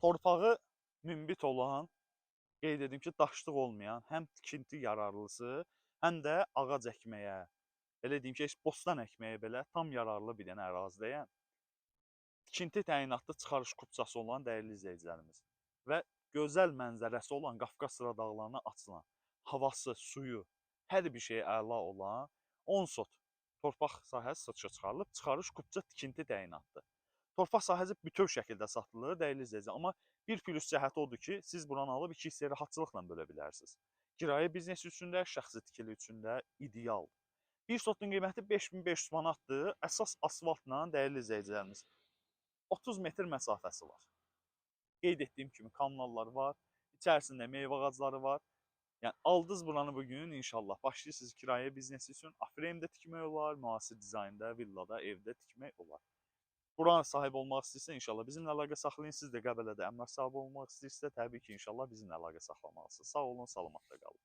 Torpağı münbit olan, qeyd edim ki, daşlıq olmayan, həm tikinti yararlısı, həm də ağac əkməyə, belə deyim ki, heç bostan əkməyə belə tam yararlı bir dənə ərazidəyəm. Tikinti təyinatlı çıxarış kupçası olan dəyərli izləyicilərimiz və gözəl mənzərəsi olan Qafqaz Sıra dağlarına açılan, havası, suyu, hər bir şey əla olan 10 sot torpaq sahəsi satışa çıxarılıb. Çıxarış kupça tikinti təyinatlı. Torpaq sahəsi bütöv şəkildə satılır, dəyərli izləyicilər. Amma bir plus cəhəti odur ki, siz buranı alıb 2 hissəyə rahatçılıqla bölə bilərsiniz. Kirayə biznesi üçün də, şəxsi tikili üçün də ideal. Bir sotun qiyməti 5500 manatdır. Əsas asfaltla, dəyərli izləyicilərimiz, 30 metr məsafəsi var. Qeyd etdiyim kimi kanallar var, içərisində meyvə ağacları var. Yəni aldınız buranı bugün inşallah başlayırsınız kirayə biznesi üçün. Afremdə tikmək olar, müasir dizaynda, villada, evdə tikmək olar. Buranın sahib olmaq istəyirsə inşallah bizimlə əlaqə saxlayın. Siz də Qəbələdə əmlak sahibi olmaq istəyirsə təbii ki, inşallah bizimlə əlaqə saxlamalısınız. Sağ olun, salamatla qalın.